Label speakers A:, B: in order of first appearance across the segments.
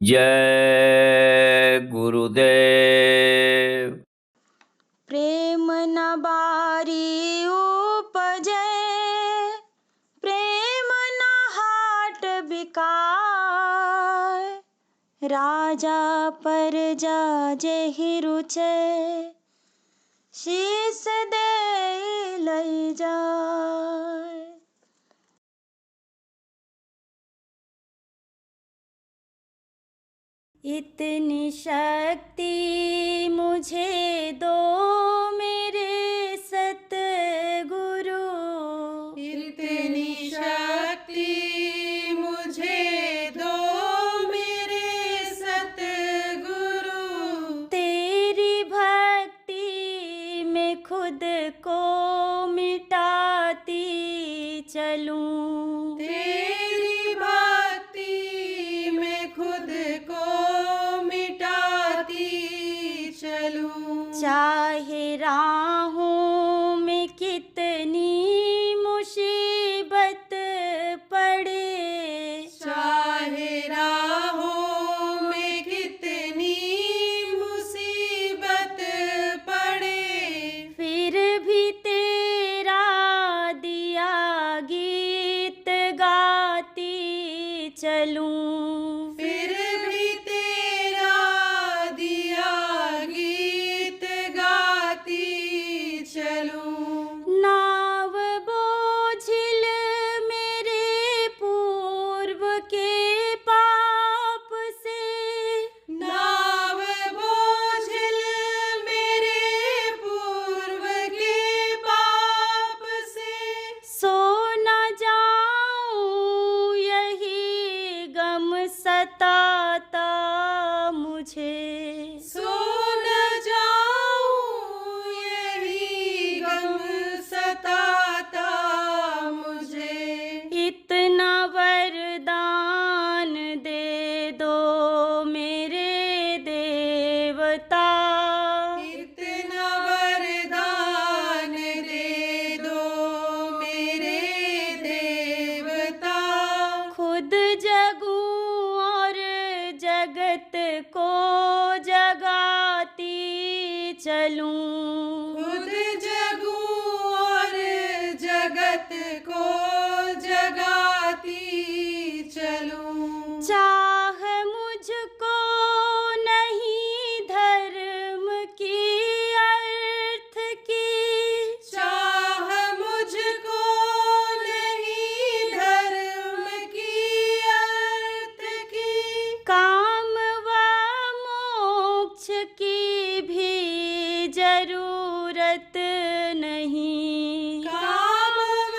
A: जय गुरुदेव।
B: प्रेम न बारी उपजै, प्रेम न हाट बिकाय। राजा परजा जेहि रुचै, शीस दे लई जाय। इतनी शक्ति मुझे दो मेरे सतगुरु,
C: इतनी शक्ति मुझे दो मेरे सतगुरु।
B: तेरी भक्ति में खुद को मिटाती चलूं,
C: तेरी भक्ति में खुद को मिटाती चलूं।
B: चाहे राहों में कितनी मुसीबत पड़े,
C: चाहे राहों में कितनी मुसीबत पड़े,
B: फिर भी तेरा दिया गीत गाती चलूं।
C: फिर भी तेरा दिया गीत गाती चलूं।
B: नाव बोझिल मेरे पूर्व के पाप से,
C: नाव बोझिल मेरे पूर्व के पाप से,
B: सो न जाऊं यही गम सताता मुझे।
C: सो न जाऊं यही गम सताता मुझे।
B: इतना वरदान दे दो मेरे देवता,
C: इतना वरदान दे दो मेरे देवता।
B: खुद जगूं और जगत को जगाती चलूं।
C: खुद जगूं और जगत को जगाती चलूं।
B: चाह मुझको नहीं धर्म की अर्थ की,
C: चाह मुझको नहीं धर्म की अर्थ की,
B: काम व मोक्ष की भी जरूरत नहीं।
C: काम व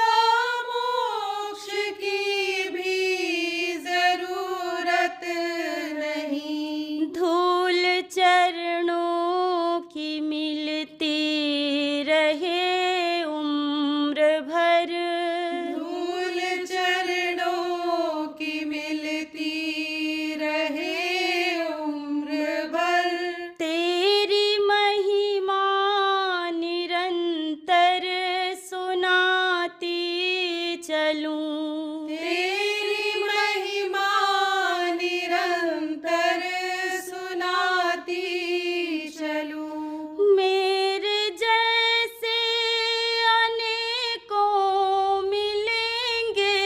C: मोक्ष की भी जरूरत नहीं।
B: धूल चरणों की मिलती रहे उम्र भर,
C: धूल चरणों की मिलती रहे उम्र भर।
B: तेरी महिमा निरंतर सुनाती चलूं।
C: तेरी महिमा निरंतर सुनाती चलूं।
B: मेरे जैसे अनेकों मिलेंगे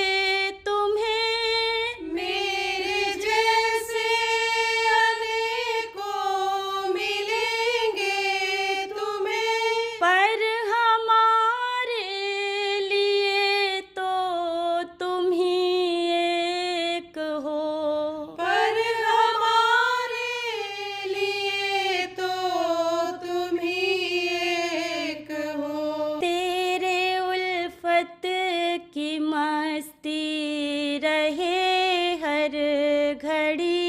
B: तुम्हें,
C: मेरे जैसे अनेकों मिलेंगे तुम्हें,
B: पर हमारे लिए तो तुम ही एक हो।
C: पर हमारे लिए तो तुम ही एक हो।
B: तेरे उल्फत की मस्ती रहे हर घड़ी,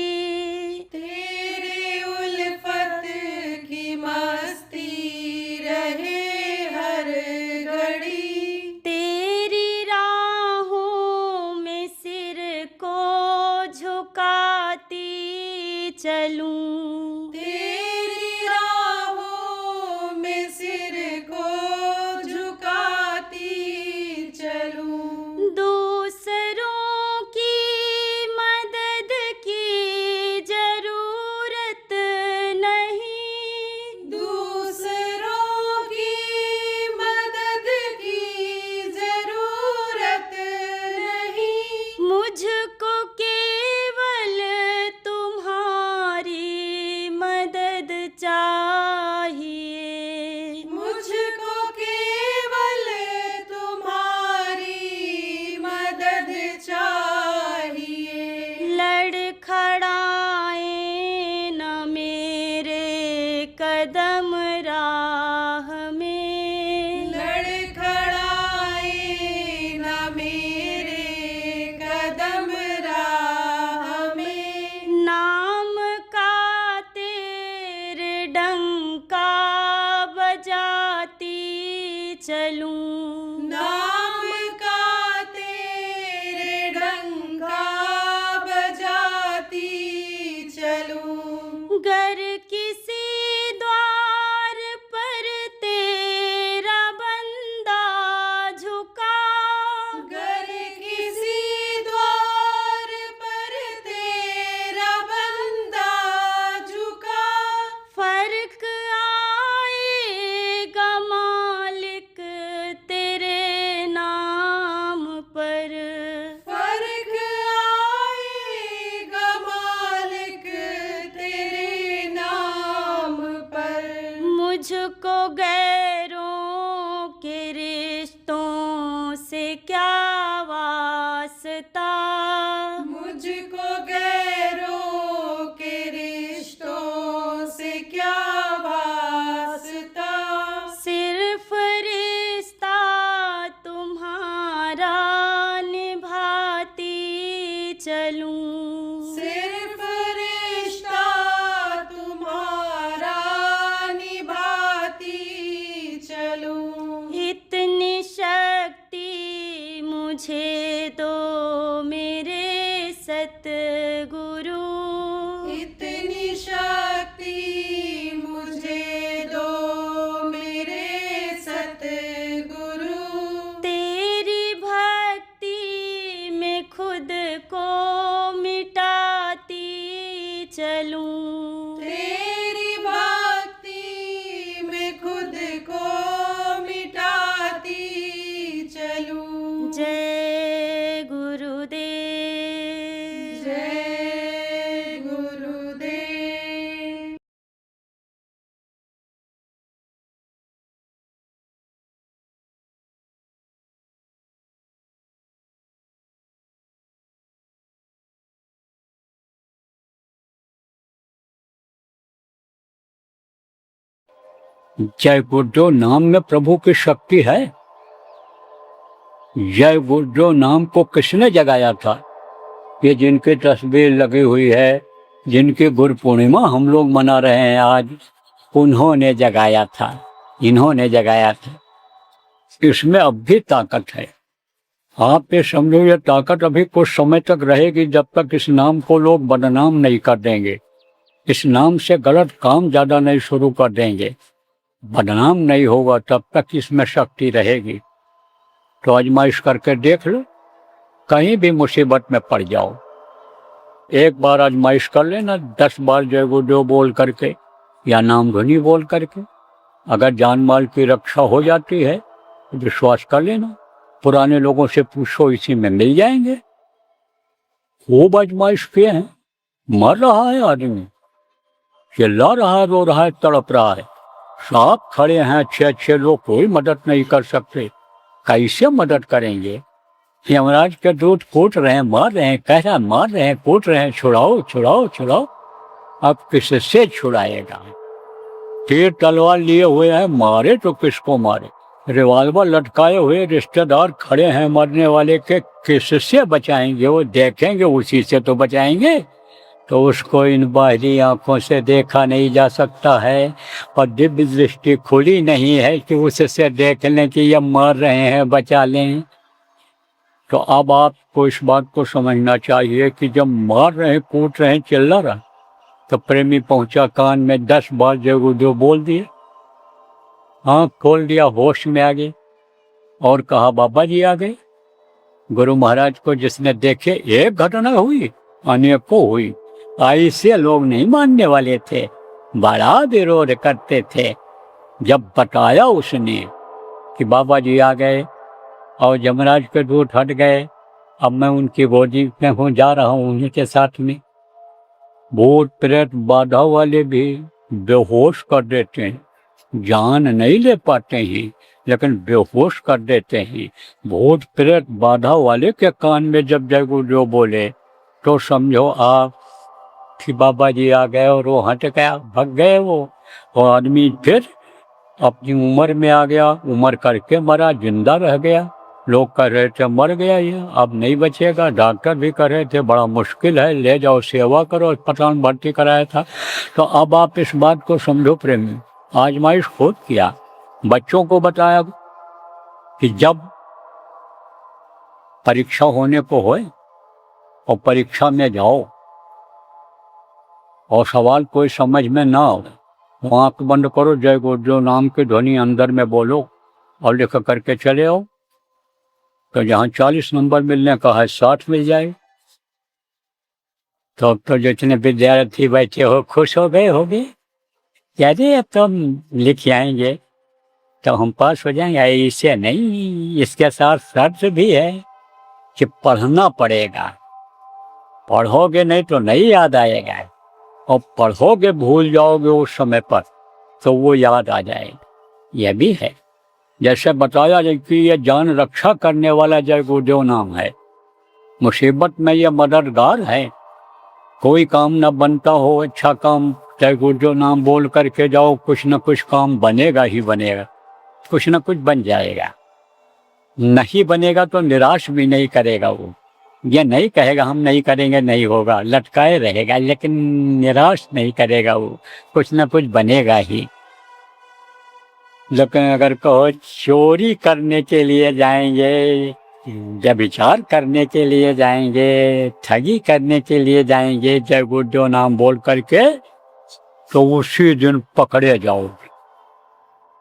C: तेरे उल्फत की मस्ती रहे हर घड़ी।
B: तेरी राहों में सिर को झुकाती चलूं।
C: तेरी राहों में सिर को झुकाती चलूं। मुझको गैरों के रिश्तों से क्या वास्ता,
B: सिर्फ रिश्ता तुम्हारा निभाती चलूं,
C: सिर्फ रिश्ता तुम्हारा निभाती चलूं।
B: इतनी शक्ति मुझे दो मेरे सतगुरु,
C: इतनी शक्ति मुझे दो मेरे सतगुरु,
B: तेरी भक्ति में खुद को मिटाती चलूं,
C: तेरी भक्ति में खुद को मिटाती चलूं।
B: जय गुरुदेव।
C: जय गुरुदेव।
A: जय गुरुदेव नाम में प्रभु की शक्ति है। जय गुरुदेव नाम को किसने जगाया था? ये जिनकी तस्वीर लगी हुई है, जिनकी गुरु पूर्णिमा हम लोग मना रहे हैं आज, उन्होंने जगाया था, इन्होंने जगाया था। इसमें अब भी ताकत है। आप ये समझो, ये ताकत अभी कुछ समय तक रहेगी जब तक इस नाम को लोग बदनाम नहीं कर देंगे, इस नाम से गलत काम ज्यादा नहीं शुरू कर देंगे, बदनाम नहीं होगा, तब तक इसमें शक्ति रहेगी। तो आजमाइश करके देख लो, कहीं भी मुसीबत में पड़ जाओ, एक बार आजमाइश कर लेना, 10 बार जय गुरुदेव बोल करके या नाम धुनी बोल करके, अगर जान माल की रक्षा हो जाती है तो विश्वास कर लेना। पुराने लोगों से पूछो, इसी में मिल जाएंगे। खूब आजमाइश किए हैं, मर रहा है आदमी, चिल्ला रहा है, रो रहा है, तड़प रहा है, साफ खड़े हैं अच्छे अच्छे लोग, कोई मदद नहीं कर सकते, कैसे मदद करेंगे? यमराज के दूत कूट रहे हैं, मार रहे हैं, कह रहा मार रहे हैं, कूट रहे हैं, छुड़ाओ छुड़ाओ छुड़ाओ। अब किससे छुड़ाएगा? तीर तलवार लिए हुए हैं, मारे तो किसको मारे? रिवाल्वर लटकाए हुए रिश्तेदार खड़े हैं मरने वाले के, किससे बचाएंगे? वो देखेंगे, उसी से तो बचाएंगे। तो उसको इन बाहरी आंखों से देखा नहीं जा सकता है, और दिव्य दृष्टि खुली नहीं है कि उससे देख लें कि ये मर रहे हैं, बचा लें। तो अब आपको इस बात को समझना चाहिए कि जब मार रहे हैं, कूट रहे हैं, चिल्ला रहा, तो प्रेमी पहुंचा कान में, 10 बार जय गुरुदेव बोल दिए, आँख खोल दिया, होश में आ गए और कहा बाबा जी आ गए। गुरु महाराज को जिसने देखे, एक घटना हुई, अनेकों हुई। ऐसे लोग नहीं मानने वाले थे, बड़ा विरोध करते थे। जब बताया उसने कि बाबा जी आ गए और यमराज के दूत हट गए, अब मैं उनकी गोदी में हूँ, जा रहा हूँ उनके साथ में। भूत प्रेत बाधा वाले भी बेहोश कर देते हैं, जान नहीं ले पाते हैं, लेकिन बेहोश कर देते हैं। भूत प्रेत बाधा वाले के कान में जब जय गुरुदेव बोले, तो समझो आप कि बाबा जी आ गए और वो हट गया, भग गए। वो आदमी फिर अपनी उम्र में आ गया, उम्र करके मरा, जिंदा रह गया। लोग कह रहे थे मर गया ये, अब नहीं बचेगा। डॉक्टर भी कह रहे थे बड़ा मुश्किल है, ले जाओ सेवा करो, अस्पताल भर्ती कराया था। तो अब आप इस बात को समझो प्रेमी, आजमाइश खुद किया, बच्चों को बताया कि जब परीक्षा होने को होए और परीक्षा में जाओ और सवाल कोई समझ में ना हो, वो आंख बंद करो, जय गुरुदेव नाम की ध्वनि अंदर में बोलो और लिख करके चले आओ। तो जहाँ 40 नंबर मिलने का है, 60 मिल जाए। तो अब तो जितने विद्यार्थी बैठे हो खुश हो गए होगे, अरे अब तो हम लिख आएंगे तो हम पास हो जाएंगे। इसे नहीं, इसके साथ शर्त भी है कि पढ़ना पड़ेगा, पढ़ोगे नहीं तो नहीं याद आएगा, और पढ़ोगे भूल जाओगे उस समय पर तो वो याद आ जाएगा। यह भी है, जैसे बताया जाए कि यह जान रक्षा करने वाला जय गुरुदेव नाम है। मुसीबत में ये मददगार है। कोई काम न बनता हो, अच्छा काम चाहे गुरु नाम बोल करके जाओ, कुछ न कुछ काम बनेगा ही बनेगा, कुछ न कुछ बन जाएगा। नहीं बनेगा तो निराश भी नहीं करेगा वो, ये नहीं कहेगा हम नहीं करेंगे, नहीं होगा, लटकाए रहेगा, लेकिन निराश नहीं करेगा वो, कुछ न कुछ बनेगा ही। लेकिन अगर कहो चोरी करने के लिए जाएंगे, व्यभिचार करने के लिए जाएंगे, ठगी करने के लिए जाएंगे जय गुरुदेव नाम बोल करके, तो उसी दिन पकड़े जाओगे,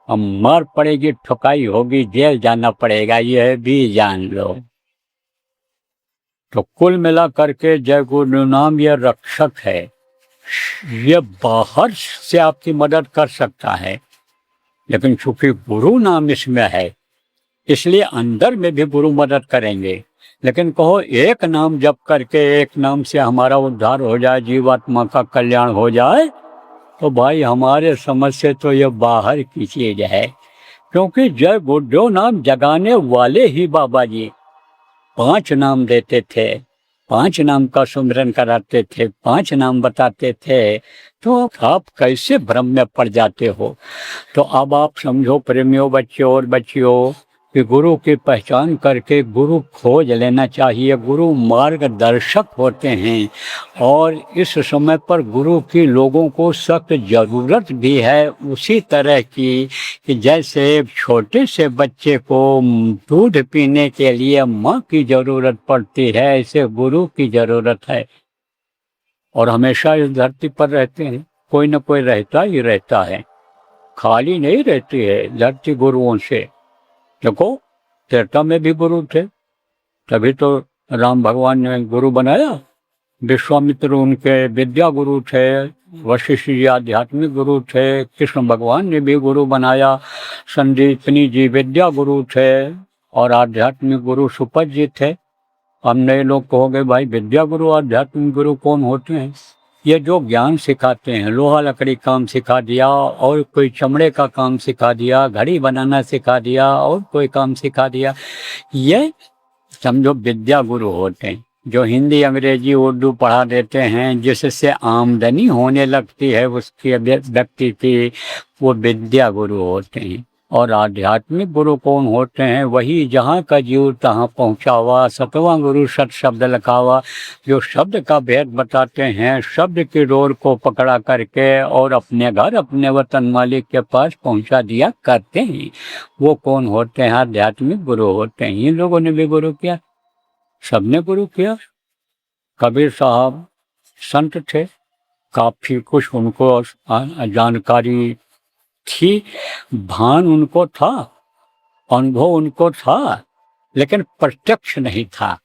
A: अब मार पड़ेगी, ठुकाई होगी, जेल जाना पड़ेगा, यह भी जान लो। तो कुल मिला करके जय गुरु नाम ये रक्षक है, ये बाहर से आपकी मदद कर सकता है, लेकिन चूंकि गुरु नाम इसमें है इसलिए अंदर में भी गुरु मदद करेंगे। लेकिन कहो एक नाम जप करके, एक नाम से हमारा उद्धार हो जाए, जीवात्मा का कल्याण हो जाए, तो भाई हमारे समझ से तो ये बाहर की चीज है। क्योंकि जय गुरुदेव नाम जगाने वाले ही बाबा जी 5 नाम देते थे, 5 नाम का सुमिरन कराते थे, 5 नाम बताते थे, तो आप कैसे भ्रम में पड़ जाते हो। तो अब आप समझो प्रेमियों, बच्चों और बच्चियों, कि गुरु की पहचान करके गुरु खोज लेना चाहिए। गुरु मार्गदर्शक होते हैं और इस समय पर गुरु की लोगों को सख्त ज़रूरत भी है, उसी तरह की कि जैसे छोटे से बच्चे को दूध पीने के लिए माँ की ज़रूरत पड़ती है, ऐसे गुरु की ज़रूरत है। और हमेशा इस धरती पर रहते हैं, कोई न कोई रहता ही रहता है, खाली नहीं रहती है धरती गुरुओं से। देखो त्रेता में भी गुरु थे, तभी तो राम भगवान ने गुरु बनाया। विश्वामित्र उनके विद्या गुरु थे, वशिष्ठ जी आध्यात्मिक गुरु थे, कृष्ण भगवान ने भी गुरु बनाया, संदीपनी जी विद्या गुरु थे और आध्यात्मिक गुरु सुपत जी थे। हम नए लोग कहोगे भाई विद्या गुरु आध्यात्मिक गुरु कौन होते हैं? ये जो ज्ञान सिखाते हैं, लोहा लकड़ी काम सिखा दिया और कोई चमड़े का काम सिखा दिया, घड़ी बनाना सिखा दिया और कोई काम सिखा दिया, ये समझो विद्या गुरु होते हैं। जो हिंदी अंग्रेजी उर्दू पढ़ा देते हैं, जिससे आमदनी होने लगती है उसकी व्यक्ति की, वो विद्या गुरु होते हैं। और आध्यात्मिक गुरु कौन होते हैं? वही जहाँ का जीव तहाँ पहुँचावा, सतवां गुरु सत शब्द लखावा, जो शब्द का भेद बताते हैं, शब्द की डोर को पकड़ा करके और अपने घर अपने वतन मालिक के पास पहुँचा दिया करते हैं, वो कौन होते हैं? आध्यात्मिक गुरु होते हैं। इन लोगों ने भी गुरु किया, सबने गुरु किया। कबीर साहब संत थे, काफ़ी कुछ उनको जानकारी थी, भान उनको था, अनुभव उनको था, लेकिन प्रत्यक्ष नहीं था।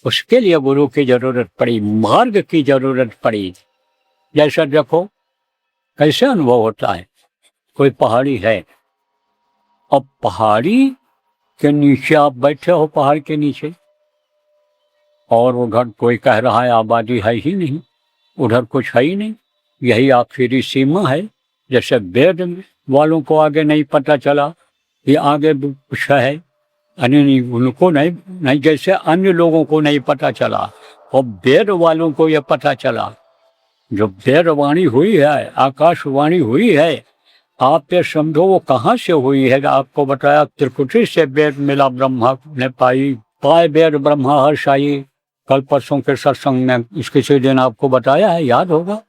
A: उसके लिए गुरु की जरूरत पड़ी, मार्ग की जरूरत पड़ी। जैसा देखो कैसे अनुभव होता है, कोई पहाड़ी है, अब पहाड़ी के नीचे आप बैठे हो, पहाड़ के नीचे, और उधर कोई कह रहा है आबादी है ही नहीं, उधर कुछ है ही नहीं, यही आखिरी सीमा है। जैसे वेद वालों को आगे नहीं पता चला कि आगे कुछ है, नहीं उनको नहीं जैसे अन्य लोगों को नहीं पता चला, और वेद वालों को यह पता चला। जो वेदवाणी हुई है, आकाशवाणी हुई है, आप ये समझो वो कहाँ से हुई है। आपको बताया त्रिकुटी से वेद मिला, ब्रह्मा ने पाए वेद ब्रह्मा हर्षाई, कल परसों के सत्संग में किसी दिन आपको बताया है, याद होगा।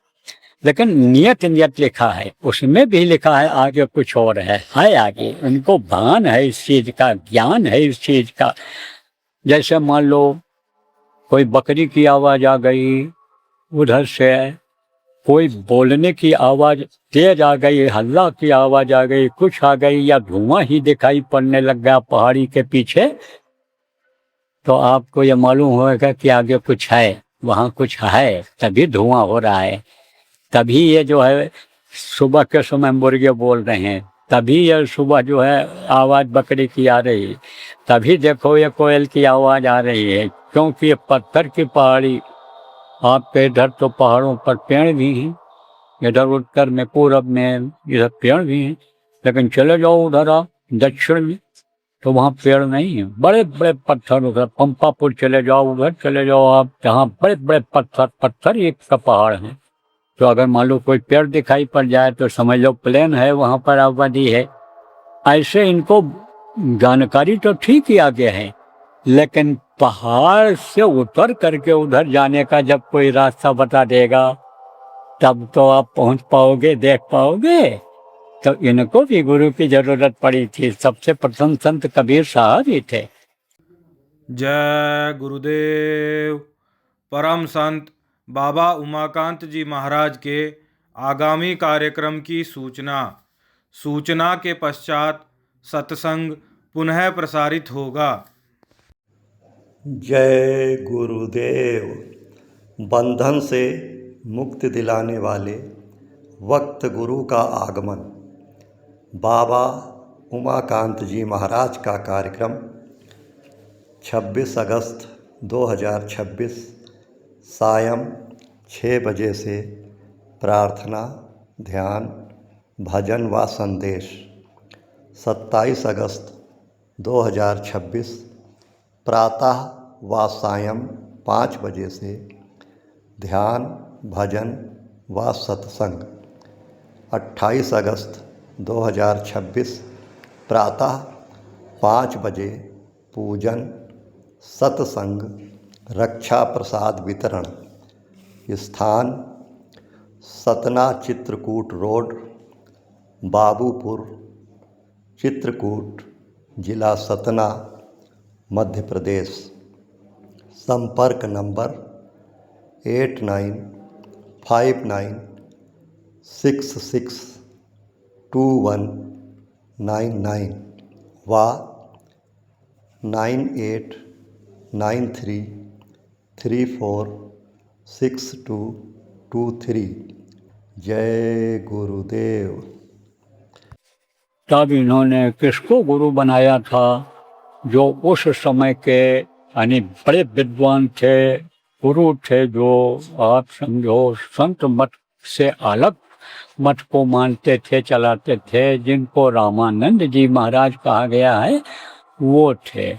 A: लेकिन नियत लिखा है, उसमें भी लिखा है आगे कुछ और है आगे, उनको भान है इस चीज का, ज्ञान है इस चीज का। जैसे मान लो कोई बकरी की आवाज आ गई, उधर से कोई बोलने की आवाज तेज आ गई, हल्ला की आवाज आ गई, कुछ आ गई, या धुआं ही दिखाई पड़ने लग गया पहाड़ी के पीछे, तो आपको ये मालूम होगा कि आगे कुछ है, वहाँ कुछ है, तभी धुआं हो रहा है। तभी ये जो है सुबह के समय मुर्गे बोल रहे हैं, तभी ये सुबह जो है आवाज़ बकरी की आ रही है, तभी देखो ये कोयल की आवाज़ आ रही है, क्योंकि ये पत्थर की पहाड़ी। आपके इधर तो पहाड़ों पर पेड़ भी हैं, इधर उत्तर में पूरब में इधर पेड़ भी हैं, लेकिन चले जाओ उधर आप दक्षिण में, तो वहाँ पेड़ नहीं है, बड़े बड़े पत्थर उधर पंपापुर चले जाओ, उधर चले जाओ आप, जहाँ बड़े बड़े पत्थर पत्थर एक का पहाड़ है। तो अगर मान लो कोई पेड़ दिखाई पड़ जाए तो समझ लो प्लेन है, वहाँ पर आबादी है। ऐसे इनको जानकारी तो ठीक ही आगे है, लेकिन पहाड़ से उतर करके उधर जाने का जब कोई रास्ता बता देगा तब तो आप पहुंच पाओगे, देख पाओगे। तो इनको भी गुरु की जरूरत पड़ी थी। सबसे प्रथम संत कबीर साहब ही थे।
D: जय गुरुदेव। परम संत बाबा उमाकांत जी महाराज के आगामी कार्यक्रम की सूचना के पश्चात सत्संग पुनः प्रसारित होगा।
E: जय गुरुदेव। बंधन से मुक्ति दिलाने वाले वक्त गुरु का आगमन। बाबा उमाकांत जी महाराज का कार्यक्रम 26 अगस्त 2026 सायं 6 बजे से प्रार्थना, ध्यान, भजन व संदेश। 27 अगस्त 2026 प्रातः व सायं 5 बजे से ध्यान, भजन व सत्संग। 28 अगस्त 2026 प्रातः 5 बजे पूजन, सत्संग, रक्षा प्रसाद वितरण। स्थान सतना चित्रकूट रोड, बाबूपुर, चित्रकूट, जिला सतना, मध्य प्रदेश। संपर्क नंबर 8959662199 व 9893346223। जय गुरुदेव।
A: तब इन्होंने किसको गुरु बनाया था? जो उस समय के यानी बड़े विद्वान थे, गुरु थे, जो आप समझो संत मत से अलग मत को मानते थे, चलाते थे, जिनको रामानंद जी महाराज कहा गया है, वो थे।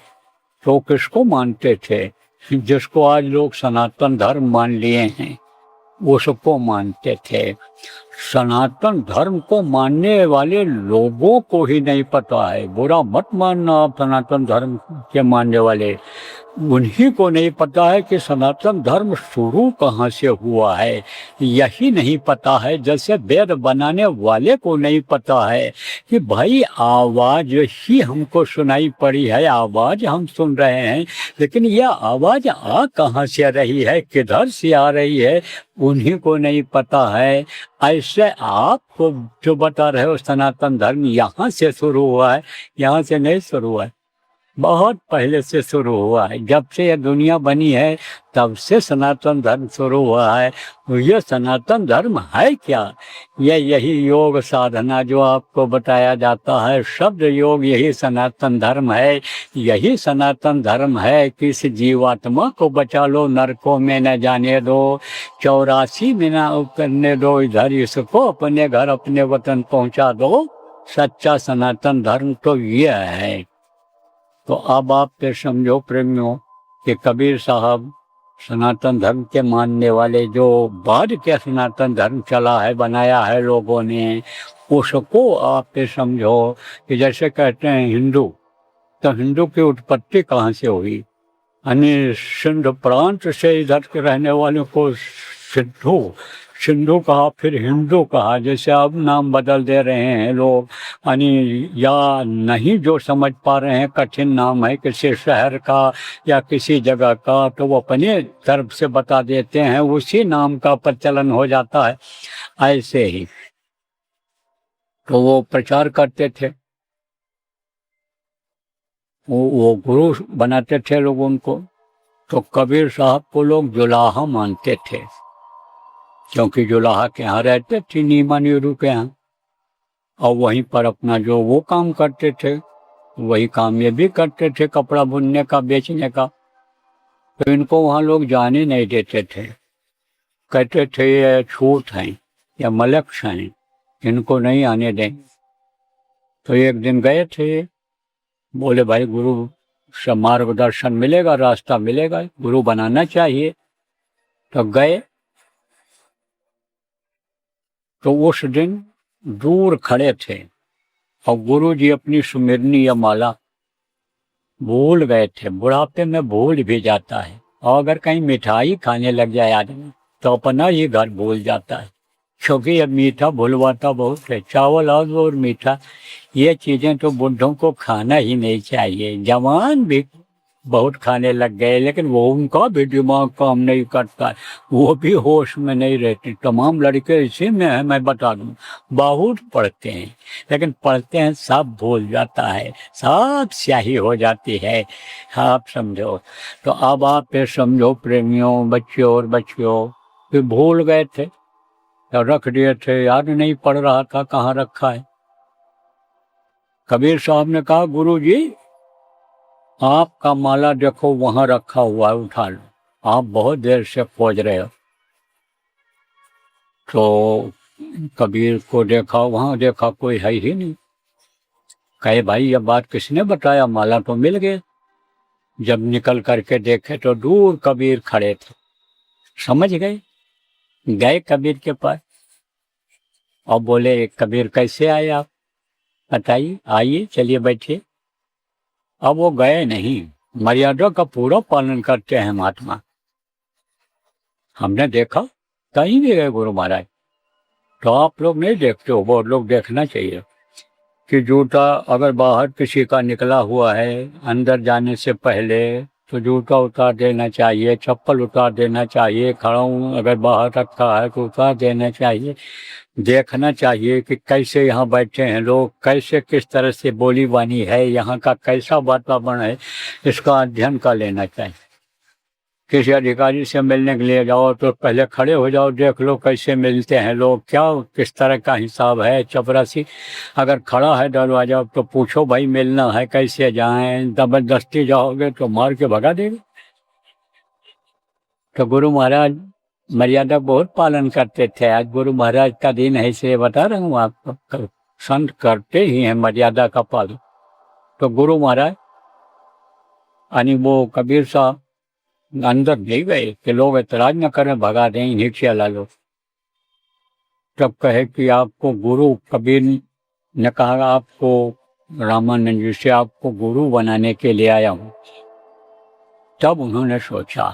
A: तो किसको मानते थे? जिसको आज लोग सनातन धर्म मान लिए हैं, उसको मानते थे। सनातन धर्म को मानने वाले लोगों को ही नहीं पता है, बुरा मत मानना आप सनातन धर्म के मानने वाले, उन्हीं को नहीं पता है कि सनातन धर्म शुरू कहाँ से हुआ है। यही नहीं पता है, जैसे वेद बनाने वाले को नहीं पता है कि भाई आवाज ही हमको सुनाई पड़ी है, आवाज हम सुन रहे हैं, लेकिन यह आवाज आ कहाँ से रही है, किधर से आ रही है, उन्हीं को नहीं पता है। ऐसे आपको जो बता रहे हो सनातन धर्म यहाँ से शुरू हुआ है, यहाँ से नहीं शुरू हुआ है, बहुत पहले से शुरू हुआ है। जब से यह दुनिया बनी है तब से सनातन धर्म शुरू हुआ है। तो ये सनातन धर्म है क्या? यही योग साधना जो आपको बताया जाता है, शब्द योग, यही सनातन धर्म है। यही सनातन धर्म है कि इस जीवात्मा को बचा लो, नरकों में न जाने दो, 84 में न करने दो, इधर इसको अपने घर अपने वतन पहुंचा दो। सच्चा सनातन धर्म तो ये है। तो अब आप पे समझो प्रेमियों कि कबीर साहब सनातन धर्म के मानने वाले, जो बाद के सनातन धर्म चला है, बनाया है लोगों ने, उसको आप पे समझो कि जैसे कहते हैं हिंदू, तो हिंदू की उत्पत्ति कहाँ से हुई? यानी सिंध प्रांत से इधर के रहने वालों को सिंधु कहा, फिर हिंदू कहा। जैसे अब नाम बदल दे रहे हैं लोग, यानी या नहीं जो समझ पा रहे हैं, कठिन नाम है किसी शहर का या किसी जगह का, तो वो अपने तरफ से बता देते हैं, उसी नाम का प्रचलन हो जाता है। ऐसे ही तो वो प्रचार करते थे, वो गुरु बनाते थे लोग उनको। तो कबीर साहब को लोग जुलाहा मानते थे, क्योंकि जुलाहा के यहाँ रहते थे, नीमा नीरू के यहाँ, और वहीं पर अपना जो वो काम करते थे, वही काम ये भी करते थे, कपड़ा बुनने का, बेचने का। तो इनको वहाँ लोग जाने नहीं देते थे, कहते थे ये छूट हैं या मलक्ष हैं, इनको नहीं आने दें। तो एक दिन गए थे बोले भाई गुरु से मार्गदर्शन मिलेगा, रास्ता मिलेगा, गुरु बनाना चाहिए। तो गए तो उस दिन दूर खड़े थे और गुरु जी अपनी सुमिरनी या माला भूल गए थे। बुढ़ापे में भूल भी जाता है, और अगर कहीं मिठाई खाने लग जाए आदमी तो अपना ही घर भूल जाता है, क्योंकि ये मीठा भूलवाता बहुत है। चावल और मीठा ये चीज़ें तो बुढ़ों को खाना ही नहीं चाहिए। जवान भी बहुत खाने लग गए, लेकिन वो उनका भी दिमाग काम नहीं करता है, वो भी होश में नहीं रहते। तमाम लड़के इसी में है, मैं बता दूं, बहुत पढ़ते हैं लेकिन पढ़ते हैं सब भूल जाता है, सब स्याही हो जाती है। आप समझो। तो अब आप ये समझो प्रेमियों, बच्चों और बच्चियों, कि भूल गए थे तो रख दिए थे, याद नहीं पड़ रहा था कहाँ रखा है। कबीर साहब ने कहा गुरु जी आपका माला देखो वहां रखा हुआ है, उठा लो। आप बहुत देर से खोज रहे हो। तो कबीर को देखा, वहां देखा कोई है ही नहीं। कहे भाई ये बात किसने बताया, माला तो मिल गए। जब निकल करके देखे तो दूर कबीर खड़े थे। समझ गए, गए कबीर के पास और बोले कबीर कैसे आए आप, बताइए, आइए चलिए बैठिए। अब वो गए नहीं, मर्यादा का पूरा पालन करते हैं महात्मा। हमने देखा कहीं भी गए गुरु महाराज, तो आप लोग नहीं देखते हो, वो लोग देखना चाहिए कि जूता अगर बाहर किसी का निकला हुआ है, अंदर जाने से पहले तो जूता उतार देना चाहिए, चप्पल उतार देना चाहिए, खड़ाऊं अगर बाहर रखा है तो उतार देना चाहिए। देखना चाहिए कि कैसे यहाँ बैठे हैं लोग, कैसे किस तरह से बोली बानी है, यहाँ का कैसा वातावरण है, इसका अध्ययन कर लेना चाहिए। किसी अधिकारी से मिलने के लिए जाओ तो पहले खड़े हो जाओ, देख लो कैसे मिलते हैं लोग, क्या किस तरह का हिसाब है। चपरासी अगर खड़ा है दरवाजा तो पूछो भाई मिलना है, कैसे जाएं। जबरदस्ती जाओगे तो मार के भगा देंगे। तो गुरु महाराज मर्यादा बहुत पालन करते थे। आज गुरु महाराज का दिन है, इसलिए बता रहा हूँ आपको, संत करते ही हैं मर्यादा का पालन। तो गुरु महाराज यानी वो कबीर साहब अंदर नहीं गए कि लोग एतराज न करें, भगा दें, इन्हीं चला लो। तब कहे कि आपको गुरु, कबीर ने कहा आपको रामानंद जी से आपको गुरु बनाने के लिए आया हूँ। तब उन्होंने सोचा,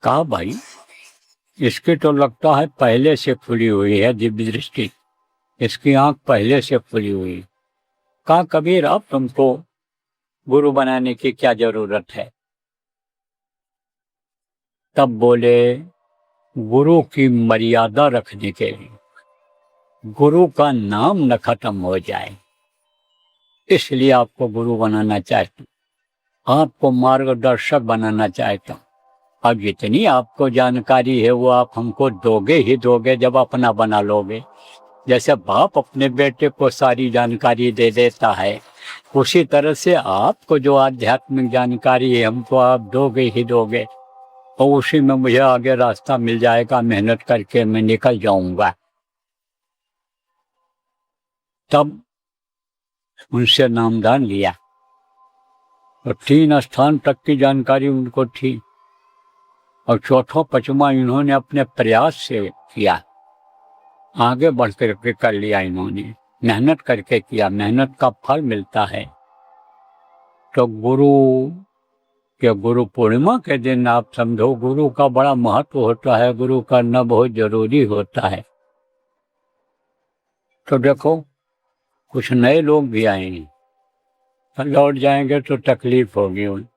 A: कहा भाई इसकी तो लगता है पहले से खुली हुई है दिव्य दृष्टि, इसकी आंख पहले से खुली हुई। कहा कबीर अब तुमको गुरु बनाने की क्या जरूरत है। तब बोले गुरु की मर्यादा रखने के लिए, गुरु का नाम न खत्म हो जाए, इसलिए आपको गुरु बनाना चाहता हूं, आपको मार्गदर्शक बनाना चाहता हूं। अब जितनी आपको जानकारी है वो आप हमको दोगे ही दोगे जब अपना बना लोगे। जैसे बाप अपने बेटे को सारी जानकारी दे देता है, उसी तरह से आपको जो आध्यात्मिक जानकारी है हमको आप दोगे ही दोगे, और उसी में मुझे आगे रास्ता मिल जाएगा, मेहनत करके मैं निकल जाऊंगा। तब उनसे नामदान लिया और 3 स्थान तक की जानकारी उनको थी, और चौथा पचमा इन्होंने अपने प्रयास से किया, आगे बढ़ करके कर लिया इन्होंने, मेहनत करके किया, मेहनत का फल मिलता है। तो गुरु के गुरु पूर्णिमा के दिन आप समझो गुरु का बड़ा महत्व होता है, गुरु करना बहुत जरूरी होता है। तो देखो कुछ नए लोग भी आए हैं, लौट जाएंगे तो तकलीफ होगी उन,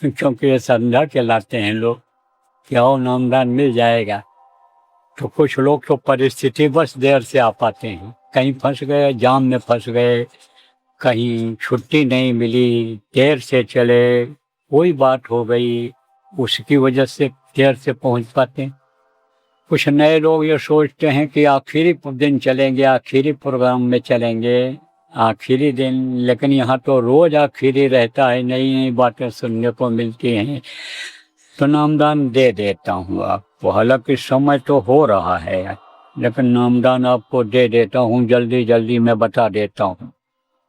A: क्योंकि ये संध्या चलाते हैं लोग, क्या हो नामदान मिल जाएगा। तो कुछ लोग तो परिस्थिति बस देर से आ पाते हैं, कहीं फंस गए, जाम में फंस गए, कहीं छुट्टी नहीं मिली, देर से चले, कोई बात हो गई, उसकी वजह से देर से पहुंच पाते हैं। कुछ नए लोग ये सोचते हैं कि आखिरी दिन चलेंगे, आखिरी प्रोग्राम में चलेंगे, आखिरी दिन, लेकिन यहाँ तो रोज आखिरी रहता है, नई नई बातें सुनने को मिलती हैं। तो नामदान दे देता हूँ आपको, हालांकि समय तो हो रहा है, लेकिन नामदान आपको दे देता हूँ, जल्दी जल्दी मैं बता देता हूँ।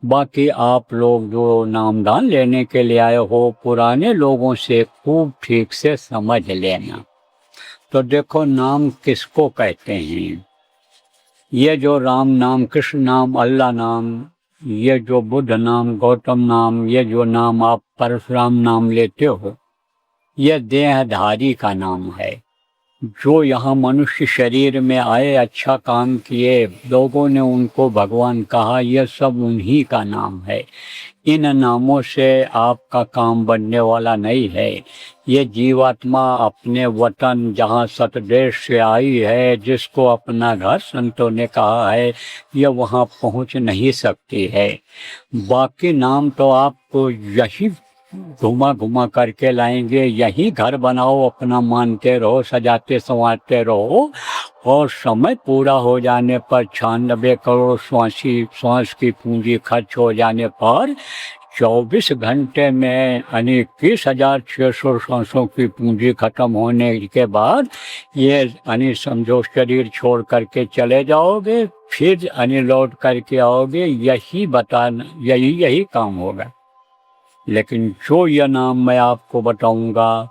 A: बाकी आप लोग जो नामदान लेने के लिए आए हो, पुराने लोगों से खूब ठीक से समझ लेना। तो देखो, नाम किसको कहते हैं? ये जो राम नाम, कृष्ण नाम, अल्लाह नाम, ये जो बुद्ध नाम, गौतम नाम, ये जो नाम आप परशुराम नाम लेते हो, ये देहधारी का नाम है। जो यहाँ मनुष्य शरीर में आए, अच्छा काम किए, लोगों ने उनको भगवान कहा, यह सब उन्हीं का नाम है। इन नामों से आपका काम बनने वाला नहीं है। ये जीवात्मा अपने वतन जहाँ सतदेश से आई है, जिसको अपना घर संतों ने कहा है, ये वहाँ पहुँच नहीं सकती है। बाकी नाम तो आपको यही घुमा घुमा करके लाएंगे। यही घर बनाओ, अपना मानते रहो, सजाते संवारते रहो, और समय पूरा हो जाने पर 96 करोड़ श्वास की पूंजी खर्च हो जाने पर 24 घंटे में 21,600 श्वासों की पूंजी खत्म होने के बाद ये समझो शरीर छोड़ करके चले जाओगे, फिर लौट करके आओगे। यही बताना, यही काम होगा। लेकिन जो यह नाम मैं आपको बताऊंगा,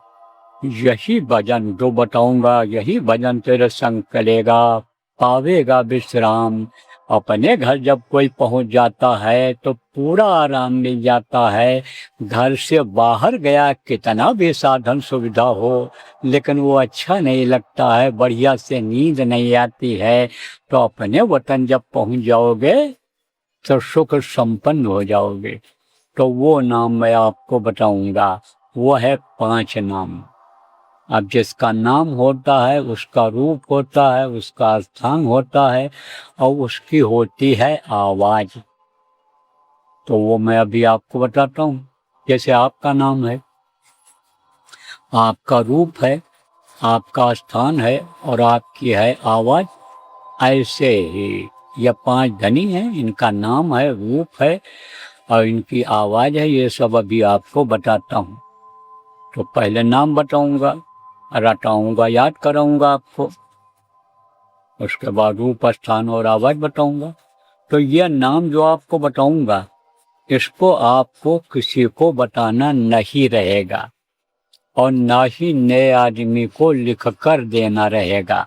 A: यही भजन जो बताऊंगा, यही भजन तेरे संग चलेगा, पावेगा विश्राम। अपने घर जब कोई पहुंच जाता है तो पूरा आराम मिल जाता है। घर से बाहर गया कितना भी साधन सुविधा हो, लेकिन वो अच्छा नहीं लगता है, बढ़िया से नींद नहीं आती है। तो अपने वतन जब पहुंच जाओगे तो सुख संपन्न हो जाओगे। तो वो नाम मैं आपको बताऊंगा, वो है 5 नाम। अब जिसका नाम होता है, उसका रूप होता है, उसका स्थान होता है, और उसकी होती है आवाज। तो वो मैं अभी आपको बताता हूँ। जैसे आपका नाम है, आपका रूप है, आपका स्थान है, और आपकी है आवाज। ऐसे ही ये 5 धनी हैं, इनका नाम है, रूप है, और इनकी आवाज है। ये सब अभी आपको बताता हूँ। तो पहले नाम बताऊंगा, रटाऊंगा, याद कराऊंगा आपको, उसके बाद रूप, स्थान और आवाज बताऊंगा। तो यह नाम जो आपको बताऊंगा, इसको आपको किसी को बताना नहीं रहेगा, और ना ही नए आदमी को लिख कर देना रहेगा,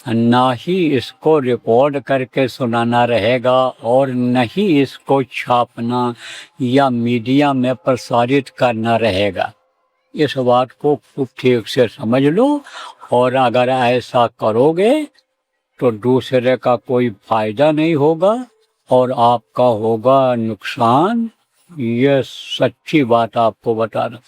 A: ना ही इसको रिकॉर्ड करके सुनाना रहेगा, और न ही इसको छापना या मीडिया में प्रसारित करना रहेगा। इस बात को खूब ठीक से समझ लो, और अगर ऐसा करोगे तो दूसरे का कोई फायदा नहीं होगा और आपका होगा नुकसान। ये सच्ची बात आपको बता रहा हूं।